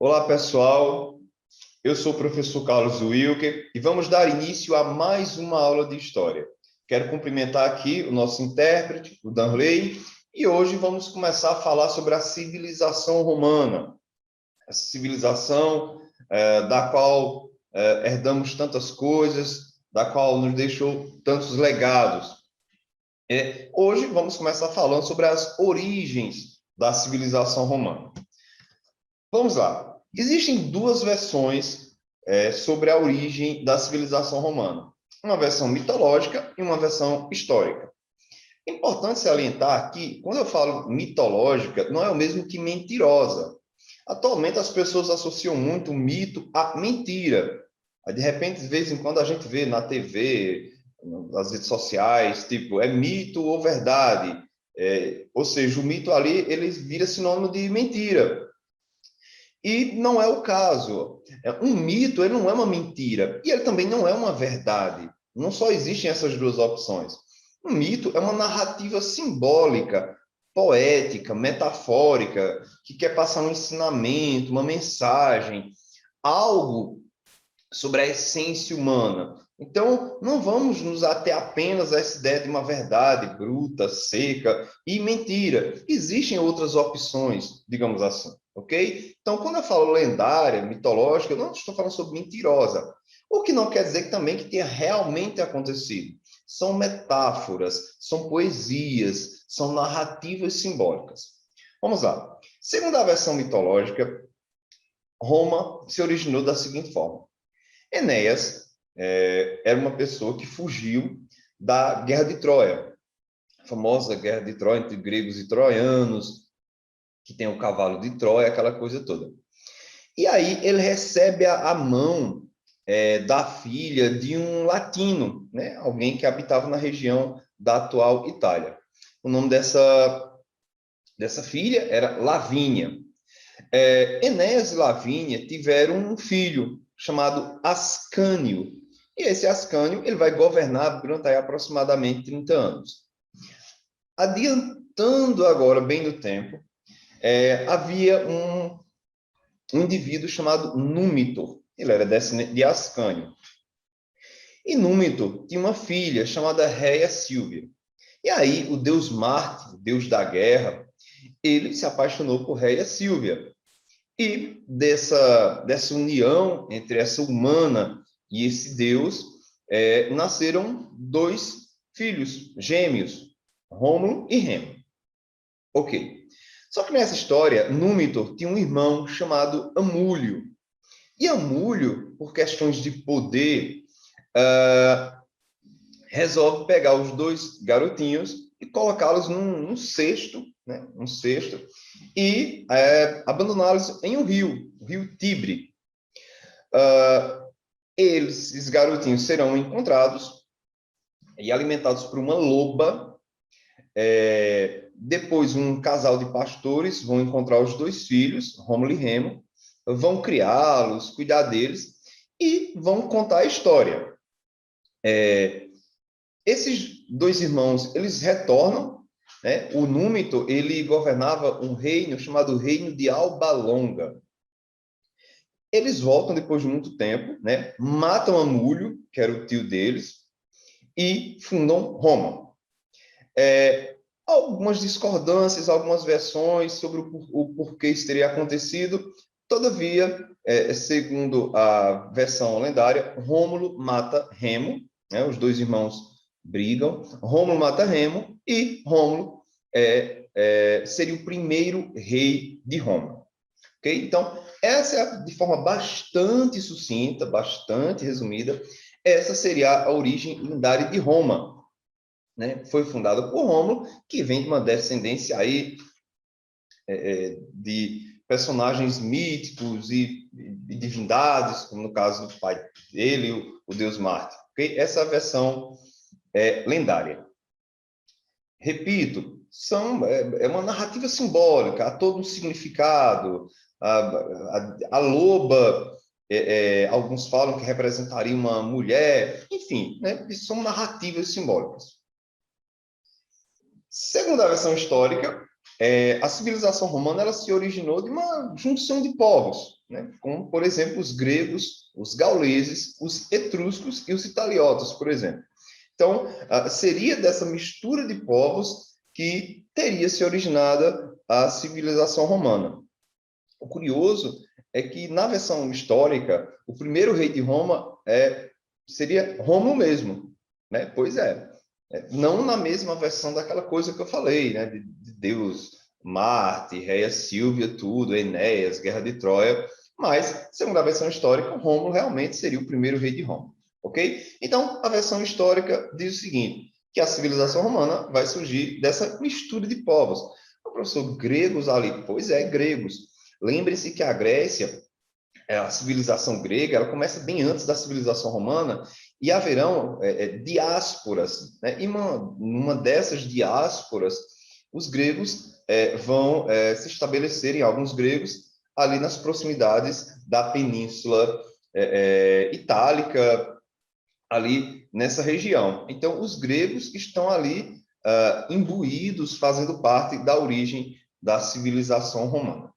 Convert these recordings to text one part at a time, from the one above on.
Olá, pessoal. Eu sou o professor Carlos Wilker e vamos dar início a mais uma aula de História. Quero cumprimentar aqui o nosso intérprete, o Danley, e hoje vamos começar a falar sobre a civilização romana. Essa civilização da qual herdamos tantas coisas, da qual nos deixou tantos legados. Hoje vamos começar falando sobre as origens da civilização romana. Vamos lá. Existem duas versões sobre a origem da civilização romana. Uma versão mitológica e uma versão histórica. É importante salientar que, quando eu falo mitológica, não é o mesmo que mentirosa. Atualmente, as pessoas associam muito o mito à mentira. De repente, de vez em quando, a gente vê na TV, nas redes sociais, tipo, é mito ou verdade. Ou seja, o mito ali, ele vira sinônimo de mentira. E não é o caso. Um mito, ele não é uma mentira. E ele também não é uma verdade. Não só existem essas duas opções. Um mito é uma narrativa simbólica, poética, metafórica, que quer passar um ensinamento, uma mensagem, algo sobre a essência humana. Então, não vamos nos ater apenas a essa ideia de uma verdade bruta, seca e mentira. Existem outras opções, digamos assim, ok? Então, quando eu falo lendária, mitológica, eu não estou falando sobre mentirosa. O que não quer dizer também que tenha realmente acontecido. São metáforas, são poesias, são narrativas simbólicas. Vamos lá. Segundo a versão mitológica, Roma se originou da seguinte forma. Enéas era uma pessoa que fugiu da Guerra de Troia, a famosa Guerra de Troia entre gregos e troianos, que tem o cavalo de Troia, aquela coisa toda. E aí ele recebe a mão da filha de um latino, né? Alguém que habitava na região da atual Itália. O nome dessa filha era Lavínia. Enéas e Lavínia tiveram um filho chamado Ascânio. E esse Ascânio ele vai governar durante aí, aproximadamente 30 anos. Adiantando agora bem no tempo, havia um indivíduo chamado Númitor. Ele era descendente de Ascânio. E Númitor tinha uma filha chamada Réia Sílvia. E aí o deus Marte, o deus da guerra, ele se apaixonou por Réia Sílvia. E dessa união entre essa humana e esse Deus, nasceram dois filhos gêmeos, Rômulo e Remo. Ok. Só que nessa história, Númitor tinha um irmão chamado Amúlio. E Amúlio, por questões de poder, resolve pegar os dois garotinhos e colocá-los num cesto, né? Um cesto, e abandoná-los em um rio, o rio Tibre. Esses garotinhos serão encontrados e alimentados por uma loba. Depois, um casal de pastores vão encontrar os dois filhos, Rômulo e Remo, vão criá-los, cuidar deles e vão contar a história. Esses dois irmãos, eles retornam, né? O Númitor, ele governava um reino chamado Reino de Alba Longa. Eles voltam depois de muito tempo, né? Matam Amúlio, que era o tio deles, e fundam Roma. Algumas discordâncias, algumas versões sobre o porquê isso teria acontecido. Todavia, segundo a versão lendária, Rômulo mata Remo, né? Os dois irmãos brigam, Rômulo mata Remo e Rômulo seria o primeiro rei de Roma. Okay? Então, essa é, de forma bastante sucinta, bastante resumida, essa seria a origem lendária de Roma. Né? Foi fundada por Rômulo, que vem de uma descendência aí, de personagens míticos e divindades, como no caso do pai dele, o deus Marte. Okay? Essa é a versão lendária. Repito, é uma narrativa simbólica, há todo um significado. A loba, alguns falam que representaria uma mulher, enfim, né? São narrativas simbólicas. Segundo a versão histórica, a civilização romana ela se originou de uma junção de povos, né? Como, por exemplo, os gregos, os gauleses, os etruscos e os italiotas, por exemplo. Então, seria dessa mistura de povos que teria se originada a civilização romana. O curioso é que, na versão histórica, o primeiro rei de Roma seria Rômulo mesmo, né? Pois é. Não na mesma versão daquela coisa que eu falei, né? De Deus, Marte, Réia Sílvia, tudo, Enéas, Guerra de Troia, mas, segundo a versão histórica, Rômulo realmente seria o primeiro rei de Roma, ok? Então, a versão histórica diz o seguinte, que a civilização romana vai surgir dessa mistura de povos. O professor, gregos ali? Pois é, gregos. Lembre-se que a Grécia, a civilização grega, ela começa bem antes da civilização romana, e haverão diásporas, né? E numa dessas diásporas, os gregos vão se estabelecerem, alguns gregos, ali nas proximidades da Península Itálica, ali nessa região. Então, os gregos estão ali imbuídos, fazendo parte da origem da civilização romana.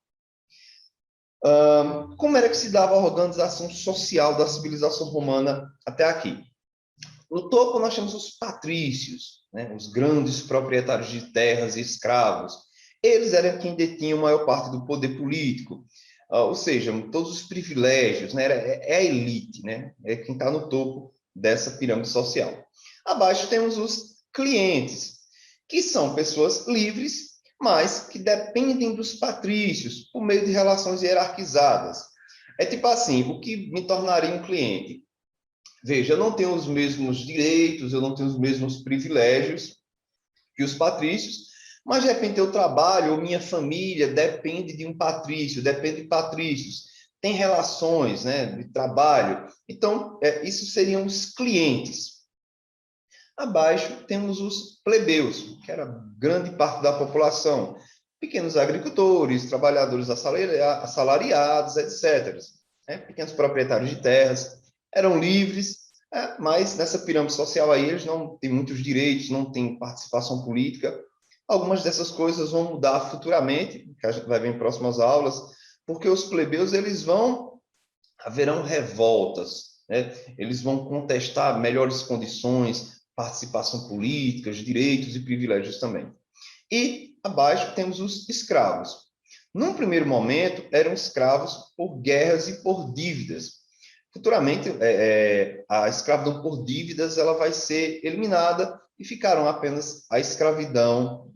Como era que se dava a organização social da civilização romana até aqui? No topo, nós temos os patrícios, né? Os grandes proprietários de terras e escravos. Eles eram quem detinham a maior parte do poder político, ou seja, todos os privilégios, né? É a elite, né? É quem está no topo dessa pirâmide social. Abaixo temos os clientes, que são pessoas livres, mas que dependem dos patrícios por meio de relações hierarquizadas. É tipo assim, o que me tornaria um cliente? Veja, eu não tenho os mesmos direitos, eu não tenho os mesmos privilégios que os patrícios, mas de repente eu trabalho, ou minha família depende de um patrício, depende de patrícios, tem relações, né, de trabalho. Então, isso seriam os clientes. Abaixo temos os plebeus, que era grande parte da população, pequenos agricultores, trabalhadores assalariados, etc. Pequenos proprietários de terras, eram livres, mas nessa pirâmide social aí eles não têm muitos direitos, não têm participação política. Algumas dessas coisas vão mudar futuramente, que a gente vai ver em próximas aulas, porque os plebeus haverão revoltas, né? Eles vão contestar melhores condições, participação política, direitos e privilégios também. E abaixo temos os escravos. Num primeiro momento, eram escravos por guerras e por dívidas. Futuramente, a escravidão por dívidas ela vai ser eliminada e ficarão apenas a escravidão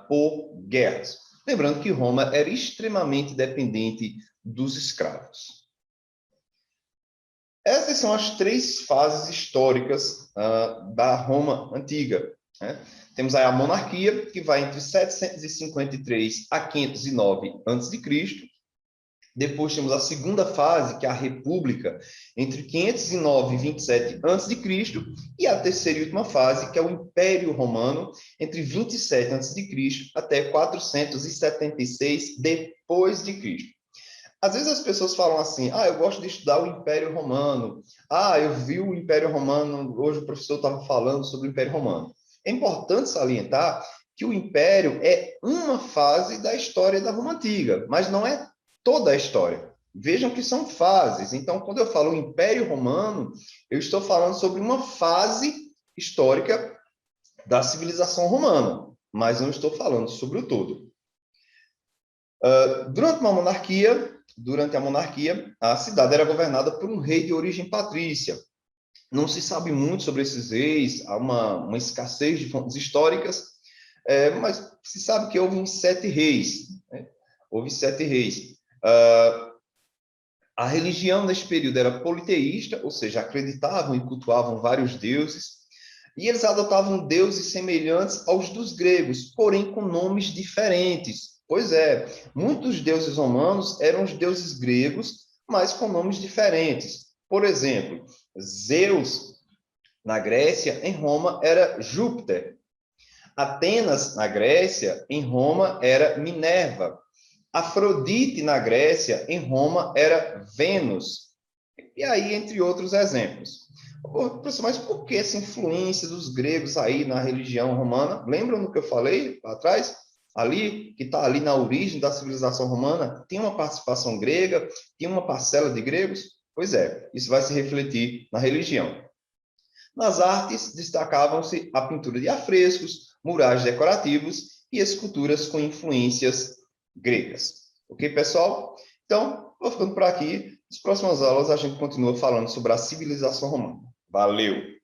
por guerras. Lembrando que Roma era extremamente dependente dos escravos. Essas são as três fases históricas da Roma antiga, né? Temos aí a monarquia, que vai entre 753 a 509 a.C. Depois temos a segunda fase, que é a república, entre 509 e 27 a.C. E a terceira e última fase, que é o Império Romano, entre 27 a.C. até 476 depois de Cristo. Às vezes as pessoas falam assim, eu gosto de estudar o Império Romano. Eu vi o Império Romano, hoje o professor estava falando sobre o Império Romano. É importante salientar que o Império é uma fase da história da Roma Antiga, mas não é toda a história. Vejam que são fases. Então, quando eu falo Império Romano, eu estou falando sobre uma fase histórica da civilização romana, mas não estou falando sobre o todo. Durante a monarquia, a cidade era governada por um rei de origem patrícia. Não se sabe muito sobre esses reis, há uma escassez de fontes históricas, mas se sabe que houve 7 reis. Né? Houve 7 reis. A religião nesse período era politeísta, ou seja, acreditavam e cultuavam vários deuses, e eles adotavam deuses semelhantes aos dos gregos, porém com nomes diferentes. Pois é, muitos deuses romanos eram os deuses gregos, mas com nomes diferentes. Por exemplo, Zeus, na Grécia, em Roma, era Júpiter. Atenas, na Grécia, em Roma, era Minerva. Afrodite, na Grécia, em Roma, era Vênus. E aí, entre outros exemplos. Professor, mas por que essa influência dos gregos aí na religião romana? Lembram do que eu falei lá atrás? ali, que está ali na origem da civilização romana, tem uma participação grega, tem uma parcela de gregos? Pois é, isso vai se refletir na religião. Nas artes, destacavam-se a pintura de afrescos, murais decorativos e esculturas com influências gregas. Ok, pessoal? Então, vou ficando por aqui. Nas próximas aulas, a gente continua falando sobre a civilização romana. Valeu!